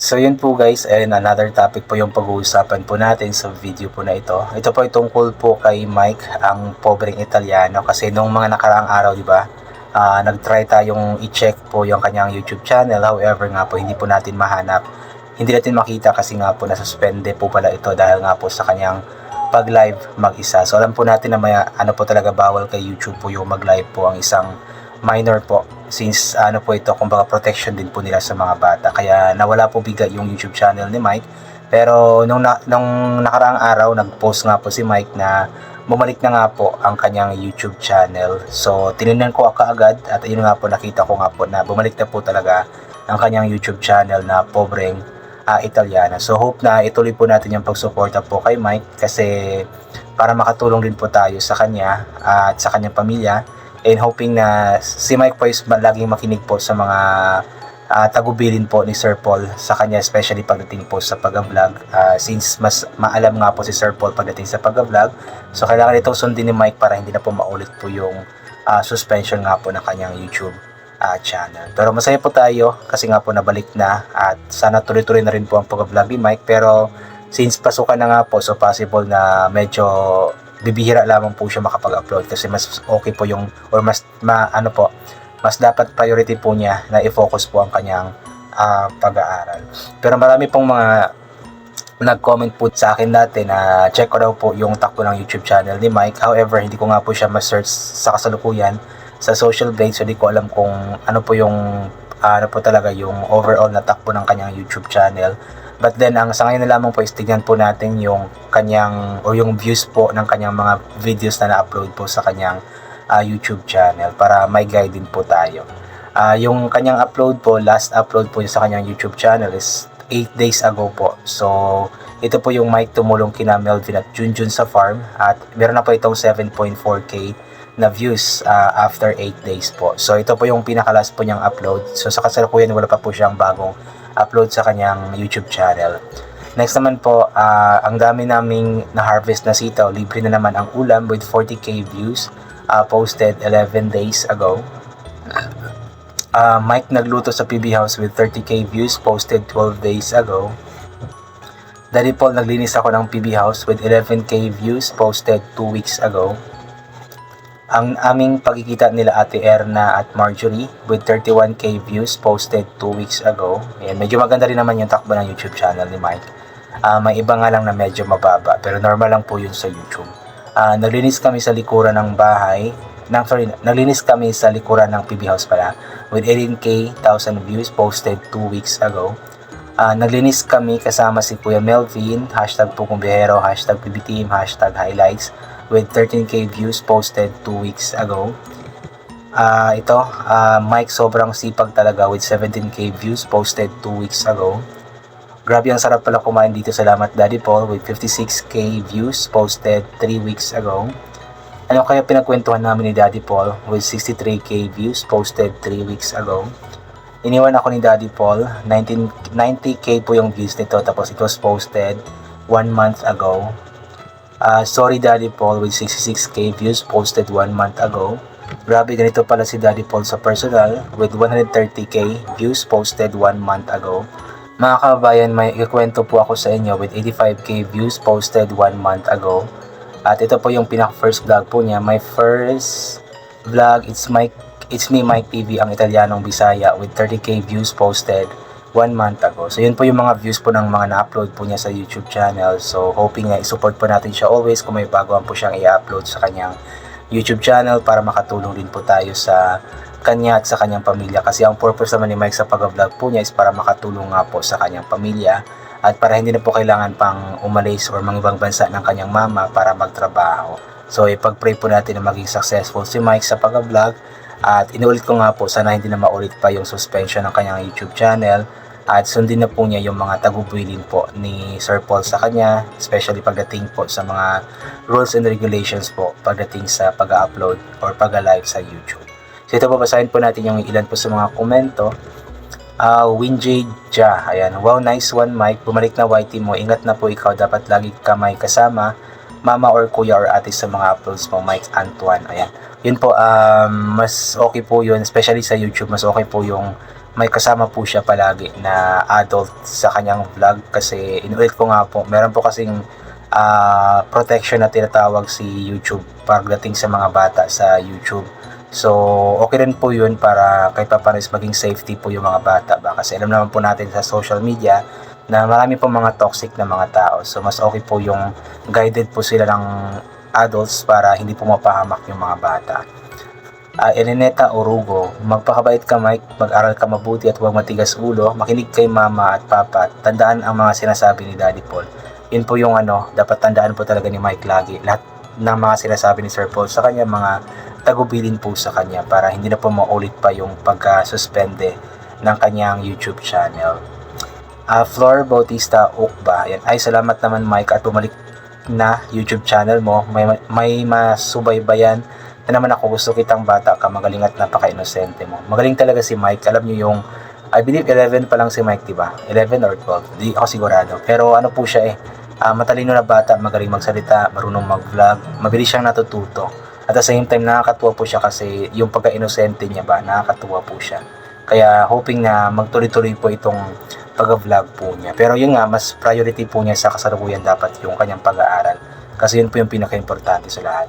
So yun po guys, and another topic po yung pag-uusapan po natin sa video po na ito. Ito po ay tungkol po kay Mike, ang pobreng Italiano. Kasi nung mga nakaraang araw, di ba, nag-try tayong i-check po yung kanyang YouTube channel. However nga po, hindi po natin mahanap. Hindi natin makita kasi nga po nasuspende po pala ito dahil nga po sa kanyang pag-live mag-isa. So alam po natin na may ano po talaga bawal kay YouTube po yung mag-live po ang isang minor po, since ano po ito, kumbaga protection din po nila sa mga bata, kaya nawala po bigla yung YouTube channel ni Mike. Pero nung nakaraang araw nag-post nga po si Mike na bumalik na nga po ang kanyang YouTube channel. So tinignan ko kaagad at ayun nga po, nakita ko nga po na bumalik na po talaga ang kanyang YouTube channel na pobreng Italiana. So hope na ituloy po natin yung pagsuporta po kay Mike, kasi para makatulong din po tayo sa kanya at sa kanyang pamilya, and hoping na si Mike po is laging makinig po sa mga tagubilin po ni Sir Paul sa kanya, especially pagdating po sa pag-vlog, since mas maalam nga po si Sir Paul pagdating sa pag-vlog. So kailangan itong sundin ni Mike para hindi na po maulit po yung suspension nga po ng kanyang YouTube channel. Pero masaya po tayo kasi nga po nabalik na, at sana tuloy-tuloy na rin po ang pag-vlog ni Mike. Pero since pasukan na nga po, so possible na medyo bibihira lamang po siya makapag-upload, kasi mas okay po yung, or mas mas dapat priority po niya na i-focus po ang kanyang pag-aaral. Pero marami pong mga nag-comment po sa akin dati na check ko daw po yung takbo ng YouTube channel ni Mike. However, hindi ko nga po siya ma-search sa kasalukuyan sa social blade, so hindi ko alam kung ano po yung ano po talaga yung overall na takbo ng kanyang YouTube channel. But then, ang sa ngayon na lamang po is tignan po natin yung kanyang, o yung views po ng kanyang mga videos na na-upload po sa kanyang YouTube channel, para may guide din po tayo. Yung kanyang upload po, last upload po sa kanyang YouTube channel is 8 days ago po. So, ito po yung Mike tumulong kina Melvin at Junjun sa farm, at meron na po itong 7.4k na views after 8 days po. So, ito po yung pinakalas po niyang upload. So, sa kasalukuyan, wala pa po siyang bagong upload sa kanyang YouTube channel. Next naman po, ang dami naming na-harvest na sitaw. Libre na naman ang ulam with 40k views, posted 11 days ago. Mike nagluto sa PB House with 30k views, posted 12 days ago. Daddy Paul, naglinis ako ng PB House with 11k views, posted 2 weeks ago. Ang aming pagkikita nila Ate Erna at Marjorie with 31k views, posted 2 weeks ago. Ayan, medyo maganda rin naman yung takbo ng YouTube channel ni Mike. May iba nga lang na medyo mababa, pero normal lang po yun sa YouTube. Naglinis kami sa likuran ng bahay. Naglinis kami sa likuran ng PB House pala with 18k 1,000 views, posted 2 weeks ago. Naglinis kami kasama si Kuya Melvin, hashtag Pukumbihero, hashtag PBTeam, hashtag highlights, with 13k views, posted 2 weeks ago. Mike sobrang sipag talaga with 17k views, posted 2 weeks ago. Grabe, ang sarap pala kumain dito, salamat Daddy Paul, with 56k views, posted 3 weeks ago. Ano kaya pinagkwentuhan namin ni Daddy Paul, with 63k views, posted 3 weeks ago. Iniwan ako ni Daddy Paul, 90k po yung views nito, tapos it was posted 1 month ago. Sorry Daddy Paul, with 66k views, posted 1 month ago. Grabe, ganito pala si Daddy Paul sa personal, with 130k views, posted 1 month ago. Mga kababayan, may ikwento po ako sa inyo with 85k views, posted 1 month ago. At ito po yung pinaka-first vlog po niya. My first vlog, it's me Mike TV, ang Italianong Bisaya, with 30k views, posted 1 month ago. So yun po yung mga views po ng mga na-upload po niya sa YouTube channel. So hoping na i-support po natin siya always kung may baguhan po siyang i-upload sa kanyang YouTube channel, para makatulong din po tayo sa kanya at sa kanyang pamilya. Kasi ang purpose naman ni Mike sa pag-vlog po niya is para makatulong nga po sa kanyang pamilya, at para hindi na po kailangan pang umalis or mga ibang bansa ng kanyang mama para magtrabaho. So ipag-pray po natin na maging successful si Mike sa pag-vlog. At inulit ko nga po, sana hindi na maulit pa yung suspension ng kanyang YouTube channel, at sundin na po niya yung mga tagubilin po ni Sir Paul sa kanya, especially pagdating po sa mga rules and regulations po pagdating sa pag-upload or pag-live sa YouTube. So ito po, basahin po natin yung ilan po sa mga komento. Winjay Ja, ayan, wow, nice one Mike, bumalik na YT mo, ingat na po ikaw, dapat lagi ka may kasama mama or kuya or ate sa mga uploads mo, Mike Antoine. Ayan, yun po, mas okay po yun, especially sa YouTube, mas okay po yung may kasama po siya palagi na adult sa kanyang vlog, kasi inulit ko nga po, meron po kasing protection na tinatawag si YouTube pagdating sa mga bata sa YouTube. So okay rin po yun para kahit papaano is maging safety po yung mga bata ba, kasi alam naman po natin sa social media na marami po mga toxic na mga tao. So mas okay po yung guided po sila ng adults para hindi po mapahamak yung mga bata. Elineta Orugo, magpakabait ka Mike, mag-aral ka mabuti at huwag matigas ulo, makinig kay mama at papa, tandaan ang mga sinasabi ni Daddy Paul. Yun po yung dapat tandaan po talaga ni Mike lagi. Lahat ng mga sinasabi ni Sir Paul sa kanya, mga tagubilin po sa kanya para hindi na po maulit pa yung pagka-suspende ng kanyang YouTube channel. Flor Bautista Okba, yan. Ay, salamat naman Mike at bumalik na YouTube channel mo. May masubaybayan na naman ako, gusto kitang bata ka, magaling at napaka-inosente mo. Magaling talaga si Mike. Alam nyo yung, I believe 11 pa lang si Mike, diba? 11 or 12, hindi ako sigurado. Pero ano po siya matalino na bata, magaling magsalita, marunong mag-vlog, mabilis siyang natututo. At the same time, nakakatuwa po siya kasi yung pagka-inosente niya ba, nakakatuwa po siya. Kaya hoping na magtuloy-tuloy po itong pag-vlog po niya. Pero yun nga, mas priority po niya sa kasalukuyan dapat yung kanyang pag-aaral. Kasi yun po yung pinaka-importante sa lahat.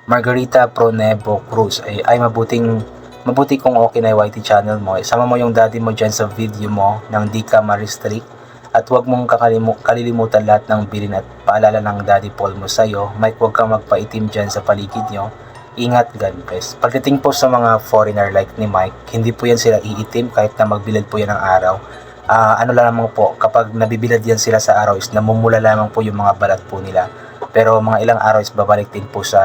Margarita Pronevo Cruz, ay mabuti kung okay na yung YT channel mo. Isama mo yung daddy mo dyan sa video mo nang di ka ma-restrict. At huwag mong kalilimutan lahat ng bilin at paalala ng Daddy Paul mo sa'yo. Mike, huwag kang magpaitim dyan sa paligid nyo. Ingat, God bless. Pagdating po sa mga foreigner like ni Mike, hindi po yan sila iitim kahit na magbilad po yan ng araw. Ano lamang po, kapag nabibilad yan sila sa araw is namumula lamang po yung mga balat po nila. Pero mga ilang araw is babalik din po sa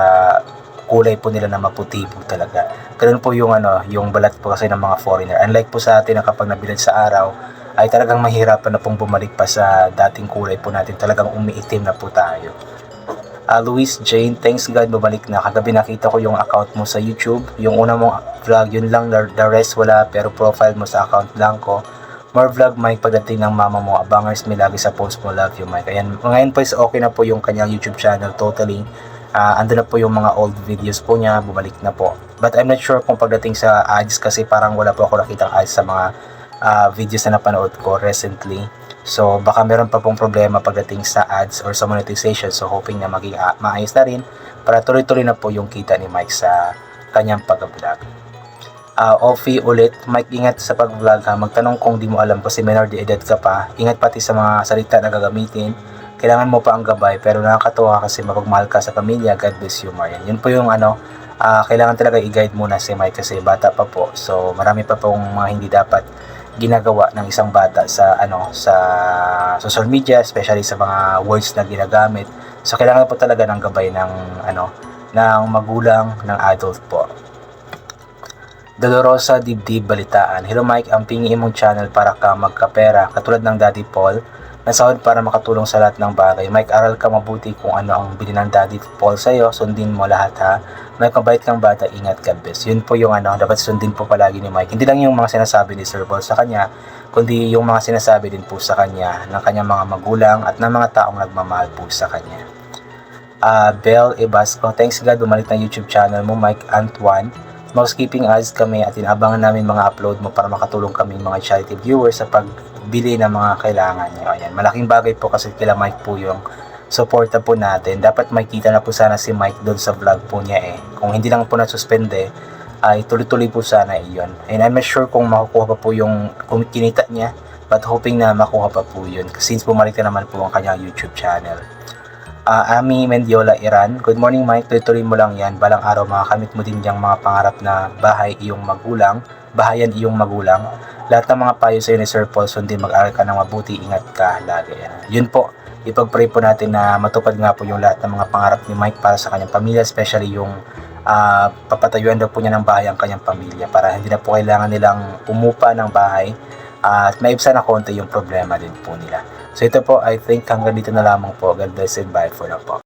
kulay po nila na maputi po talaga. Ganun po yung yung balat po kasi ng mga foreigner. Unlike po sa atin na kapag nabilad sa araw, ay talagang mahirapan na pong bumalik pa sa dating kulay po natin. Talagang umiitim na po tayo. Luis Jane, thanks God, bumalik na. Kagabi nakita ko yung account mo sa YouTube. Yung una mong vlog, yun lang, the rest wala, pero profile mo sa account lang ko. More vlog Mike pagdating ng mama mo. Abangers me lagi sa post mo. Love you Mike. Ayan, ngayon po is okay na po yung kanyang YouTube channel totally. Ando na po yung mga old videos po niya, bumalik na po. But I'm not sure kung pagdating sa ads, kasi parang wala po ako nakitang ads sa mga videos na napanood ko recently. So baka meron pa pong problema pagdating sa ads or sa monetization. So hoping na maging maayos na rin para tuloy-tuloy na po yung kita ni Mike sa kanyang pag-vlog. Ofi ulit, Mike, ingat sa pag-vlog ha. Magtanong kung di mo alam kasi minor de edad ka pa. Ingat pati sa mga salita na gagamitin. Kailangan mo pa ang gabay, pero nakakatuwa kasi mapagmahal ka sa pamilya. God bless you, Marian. Yun po yung kailangan talaga i-guide muna si Mike kasi bata pa po. So marami pa pong mga hindi dapat ginagawa ng isang bata sa sa social media, especially sa mga words na ginagamit. So kailangan po talaga ng gabay ng ng magulang, ng adult po. Dolorosa Dibdib Balitaan. Hello Mike, ang pingi mong channel para ka magkapera katulad ng Daddy Paul. Nasahod para makatulong sa lahat ng bagay. Mike, aral ka mabuti kung ano ang bilin ng Daddy Paul sa'yo. Sundin mo lahat ha. Mike, mabait kang bata, ingat, God bless. Yun po yung dapat sundin po palagi ni Mike. Hindi lang yung mga sinasabi ni Sir Paul sa kanya, kundi yung mga sinasabi din po sa kanya ng kanyang mga magulang at ng mga taong nagmamahal po sa kanya. Belle Ebasco, thanks God, bumalik na YouTube channel mo, Mike Antoine. Skipping ads kami at inabangan namin mga upload mo para makatulong kami mga charity viewers sa pagbili ng mga kailangan niyo. Ayan, malaking bagay po kasi kila Mike po yung suporta po natin. Dapat makita na po sana si Mike doon sa vlog po niya Kung hindi lang po na-suspende, ay tuloy-tuloy po sana iyon. And I'm not sure kung makukuha pa po yung kinita niya, but hoping na makuha pa po yun since bumalik na naman po ang kanyang YouTube channel. Ami Mendiola Iran, good morning Mike, tuloy-tuloy mo lang yan, balang araw makakamit mo din yung mga pangarap na bahayan iyong magulang. Lahat ng mga payo sa iyo ni Sir Paul, sundin, mag-aral ka ng mabuti, ingat ka lagi. Yun po, ipag-pray po natin na matupad nga po yung lahat ng mga pangarap ni Mike para sa kanyang pamilya, especially yung papatayuan daw po niya ng bahay ang kanyang pamilya para hindi na po kailangan nilang umupa ng bahay at maibsan na konti yung problema din po nila. So ito po, I think hanggang dito na lamang po. God bless and bye for now po.